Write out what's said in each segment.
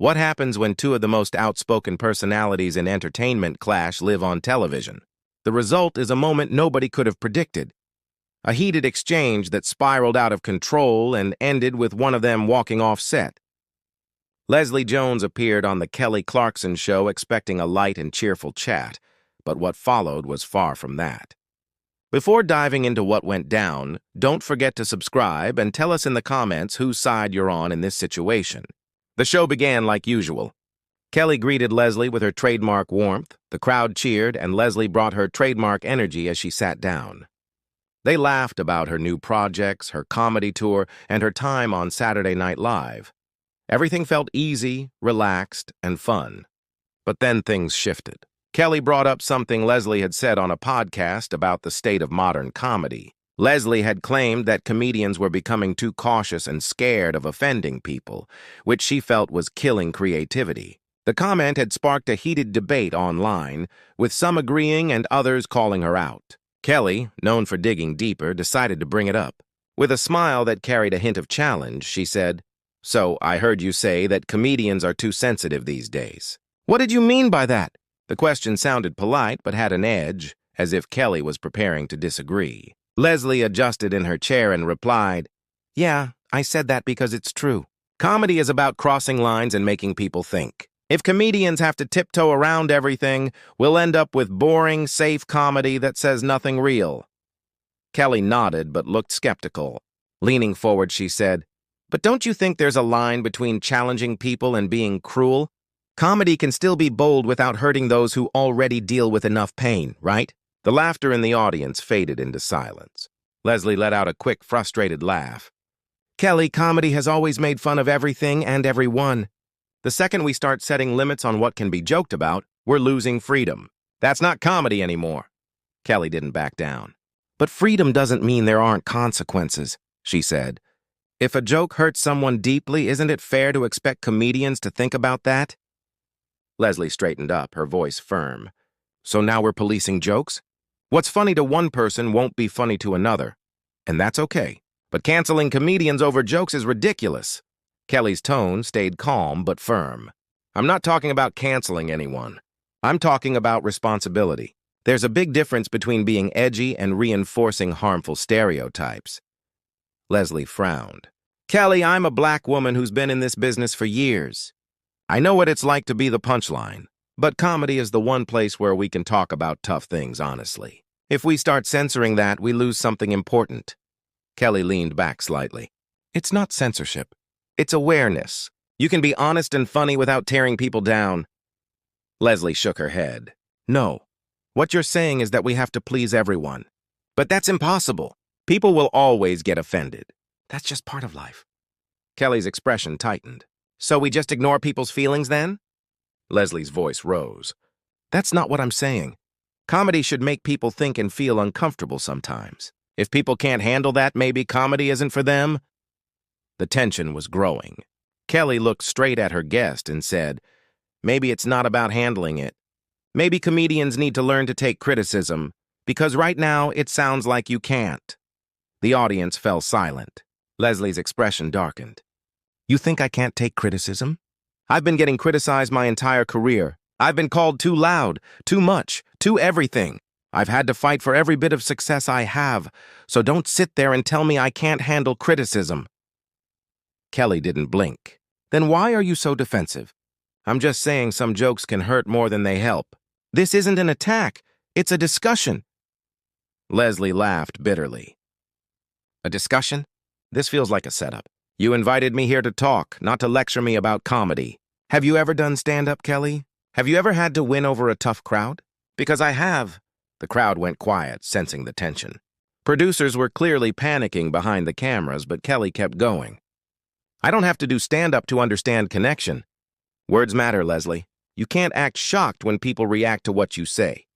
What happens when two of the most outspoken personalities in entertainment clash live on television? The result is a moment nobody could have predicted. A heated exchange that spiraled out of control and ended with one of them walking off set. Leslie Jones appeared on the Kelly Clarkson show expecting a light and cheerful chat, but what followed was far from that. Before diving into what went down, don't forget to subscribe and tell us in the comments whose side you're on in this situation. The show began like usual. Kelly greeted Leslie with her trademark warmth, the crowd cheered, and Leslie brought her trademark energy as she sat down. They laughed about her new projects, her comedy tour, and her time on Saturday Night Live. Everything felt easy, relaxed, and fun. But then things shifted. Kelly brought up something Leslie had said on a podcast about the state of modern comedy. Leslie had claimed that comedians were becoming too cautious and scared of offending people, which she felt was killing creativity. The comment had sparked a heated debate online, with some agreeing and others calling her out. Kelly, known for digging deeper, decided to bring it up. With a smile that carried a hint of challenge, she said, "So I heard you say that comedians are too sensitive these days. What did you mean by that?" The question sounded polite but had an edge, as if Kelly was preparing to disagree. Leslie adjusted in her chair and replied, "Yeah, I said that because it's true. Comedy is about crossing lines and making people think. If comedians have to tiptoe around everything, we'll end up with boring, safe comedy that says nothing real." Kelly nodded but looked skeptical. Leaning forward, she said, "But don't you think there's a line between challenging people and being cruel? Comedy can still be bold without hurting those who already deal with enough pain, right?" The laughter in the audience faded into silence. Leslie let out a quick, frustrated laugh. "Kelly, comedy has always made fun of everything and everyone. The second we start setting limits on what can be joked about, we're losing freedom. That's not comedy anymore." Kelly didn't back down. "But freedom doesn't mean there aren't consequences," she said. "If a joke hurts someone deeply, isn't it fair to expect comedians to think about that?" Leslie straightened up, her voice firm. "So now we're policing jokes? What's funny to one person won't be funny to another. And that's okay. But canceling comedians over jokes is ridiculous." Kelly's tone stayed calm but firm. "I'm not talking about canceling anyone. I'm talking about responsibility. There's a big difference between being edgy and reinforcing harmful stereotypes." Leslie frowned. "Kelly, I'm a black woman who's been in this business for years. I know what it's like to be the punchline. But comedy is the one place where we can talk about tough things honestly. If we start censoring that, we lose something important." Kelly leaned back slightly. "It's not censorship. It's awareness. You can be honest and funny without tearing people down." Leslie shook her head. "No. What you're saying is that we have to please everyone. But that's impossible. People will always get offended. That's just part of life." Kelly's expression tightened. "So we just ignore people's feelings then?" Leslie's voice rose. "That's not what I'm saying. Comedy should make people think and feel uncomfortable sometimes. If people can't handle that, maybe comedy isn't for them." The tension was growing. Kelly looked straight at her guest and said, "Maybe it's not about handling it. Maybe comedians need to learn to take criticism, because right now it sounds like you can't." The audience fell silent. Leslie's expression darkened. "You think I can't take criticism? I've been getting criticized my entire career. I've been called too loud, too much, too everything. I've had to fight for every bit of success I have, so don't sit there and tell me I can't handle criticism." Kelly didn't blink. "Then why are you so defensive?" "I'm just saying some jokes can hurt more than they help. This isn't an attack. It's a discussion." Leslie laughed bitterly. "A discussion? This feels like a setup. You invited me here to talk, not to lecture me about comedy. Have you ever done stand-up, Kelly? Have you ever had to win over a tough crowd? Because I have." The crowd went quiet, sensing the tension. Producers were clearly panicking behind the cameras, but Kelly kept going. "I don't have to do stand-up to understand connection. Words matter, Leslie. You can't act shocked when people react to what you say."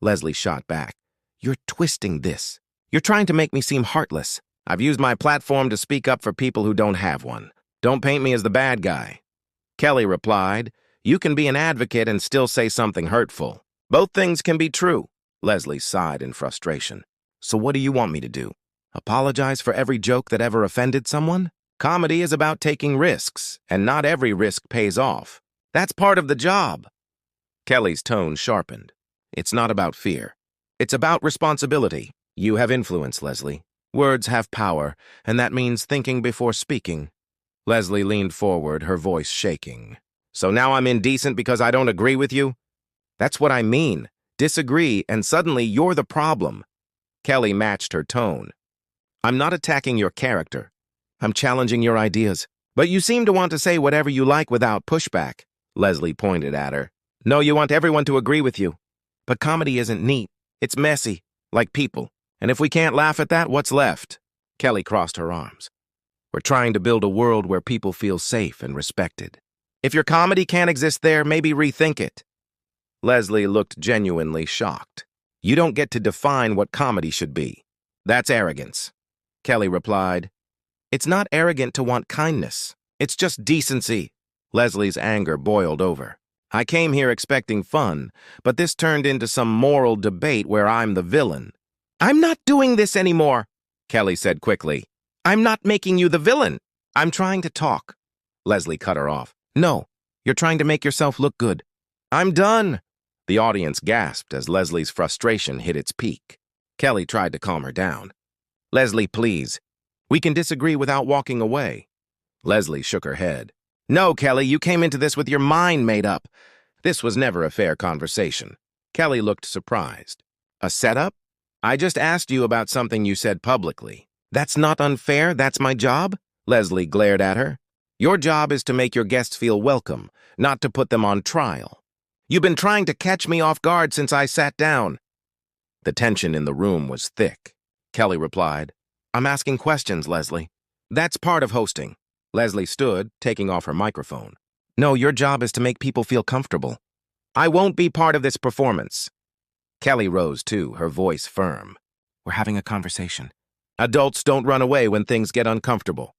Leslie shot back. "You're twisting this. You're trying to make me seem heartless. I've used my platform to speak up for people who don't have one. Don't paint me as the bad guy." Kelly replied, "You can be an advocate and still say something hurtful. Both things can be true." Leslie sighed in frustration. "So what do you want me to do? Apologize for every joke that ever offended someone? Comedy is about taking risks, and not every risk pays off. That's part of the job. Kelly's tone sharpened. It's not about fear. It's about responsibility. You have influence, Leslie. Words have power, and that means thinking before speaking. Leslie leaned forward, her voice shaking. So now I'm indecent because I don't agree with you? That's what I mean. Disagree, and suddenly you're the problem. Kelly matched her tone. I'm not attacking your character. I'm challenging your ideas. But you seem to want to say whatever you like without pushback. Leslie pointed at her. No, you want everyone to agree with you. But comedy isn't neat. It's messy, like people. And if we can't laugh at that, what's left? Kelly crossed her arms. We're trying to build a world where people feel safe and respected. If your comedy can't exist there, maybe rethink it. Leslie looked genuinely shocked. You don't get to define what comedy should be. That's arrogance. Kelly replied, It's not arrogant to want kindness. It's just decency. Leslie's anger boiled over. I came here expecting fun, but this turned into some moral debate where I'm the villain. I'm not doing this anymore, Kelly said quickly. I'm not making you the villain. I'm trying to talk. Leslie cut her off. No, you're trying to make yourself look good. I'm done. The audience gasped as Leslie's frustration hit its peak. Kelly tried to calm her down. Leslie, please. We can disagree without walking away. Leslie shook her head. No, Kelly, you came into this with your mind made up. This was never a fair conversation. Kelly looked surprised. A setup? I just asked you about something you said publicly. That's not unfair, that's my job? Leslie glared at her. Your job is to make your guests feel welcome, not to put them on trial. You've been trying to catch me off guard since I sat down. The tension in the room was thick. Kelly replied, I'm asking questions, Leslie. That's part of hosting. Leslie stood, taking off her microphone. No, your job is to make people feel comfortable. I won't be part of this performance. Kelly rose too, her voice firm. We're having a conversation. Adults don't run away when things get uncomfortable.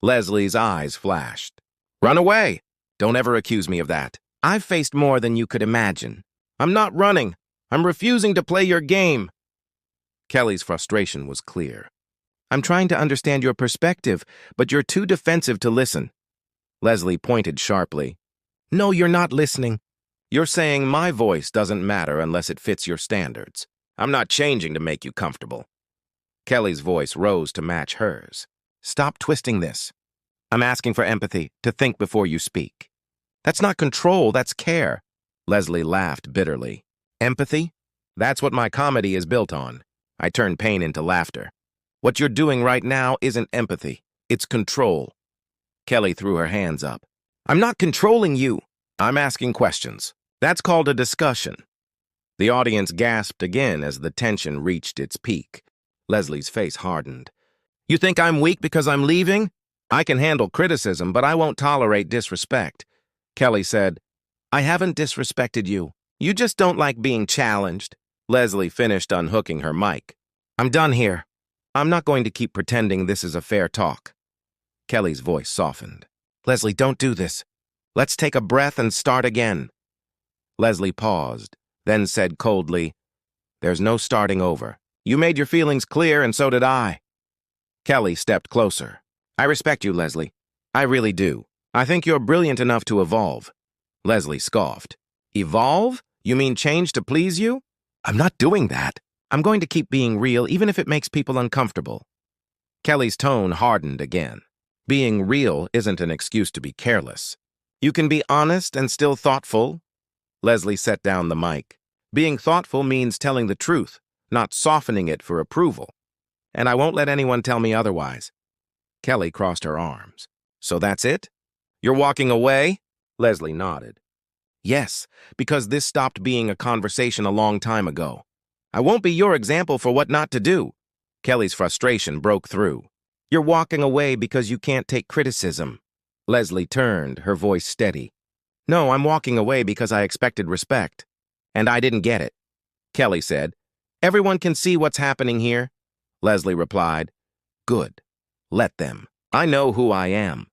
Leslie's eyes flashed. Run away! Don't ever accuse me of that. I've faced more than you could imagine. I'm not running. I'm refusing to play your game. Kelly's frustration was clear. I'm trying to understand your perspective, but you're too defensive to listen. Leslie pointed sharply. No, you're not listening. You're saying my voice doesn't matter unless it fits your standards. I'm not changing to make you comfortable. Kelly's voice rose to match hers. Stop twisting this. I'm asking for empathy, to think before you speak. That's not control, that's care. Leslie laughed bitterly. Empathy? That's what my comedy is built on. I turn pain into laughter. What you're doing right now isn't empathy. It's control. Kelly threw her hands up. I'm not controlling you. I'm asking questions. That's called a discussion. The audience gasped again as the tension reached its peak. Leslie's face hardened. You think I'm weak because I'm leaving? I can handle criticism, but I won't tolerate disrespect. Kelly said, I haven't disrespected you. You just don't like being challenged. Leslie finished unhooking her mic. I'm done here. I'm not going to keep pretending this is a fair talk. Kelly's voice softened. Leslie, don't do this. Let's take a breath and start again. Leslie paused, then said coldly, There's no starting over. You made your feelings clear, and so did I. Kelly stepped closer. I respect you, Leslie. I really do. I think you're brilliant enough to evolve. Leslie scoffed. Evolve? You mean change to please you? I'm not doing that. I'm going to keep being real, even if it makes people uncomfortable. Kelly's tone hardened again. Being real isn't an excuse to be careless. You can be honest and still thoughtful. Leslie set down the mic. Being thoughtful means telling the truth, not softening it for approval. And I won't let anyone tell me otherwise. Kelly crossed her arms. So that's it? You're walking away? Leslie nodded. Yes, because this stopped being a conversation a long time ago. I won't be your example for what not to do. Kelly's frustration broke through. You're walking away because you can't take criticism. Leslie turned, her voice steady. No, I'm walking away because I expected respect. And I didn't get it. Kelly said, Everyone can see what's happening here. Leslie replied, Good. Let them. I know who I am.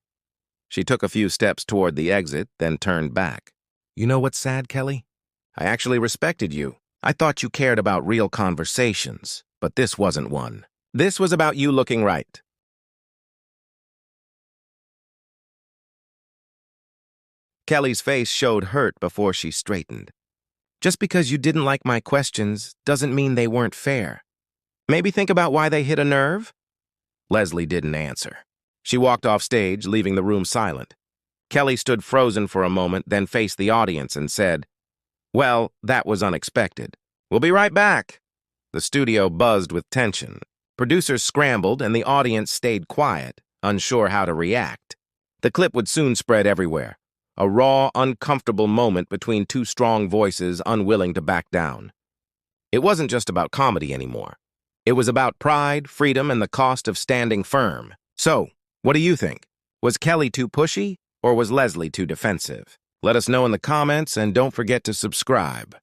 She took a few steps toward the exit, then turned back. You know what's sad, Kelly? I actually respected you. I thought you cared about real conversations, but this wasn't one. This was about you looking right. Kelly's face showed hurt before she straightened. Just because you didn't like my questions doesn't mean they weren't fair. Maybe think about why they hit a nerve? Leslie didn't answer. She walked off stage, leaving the room silent. Kelly stood frozen for a moment, then faced the audience and said, "Well, that was unexpected. We'll be right back." The studio buzzed with tension. Producers scrambled, and the audience stayed quiet, unsure how to react. The clip would soon spread everywhere. A raw, uncomfortable moment between two strong voices unwilling to back down. It wasn't just about comedy anymore. It was about pride, freedom, and the cost of standing firm. So, what do you think? Was Kelly too pushy, or was Leslie too defensive? Let us know in the comments, and don't forget to subscribe.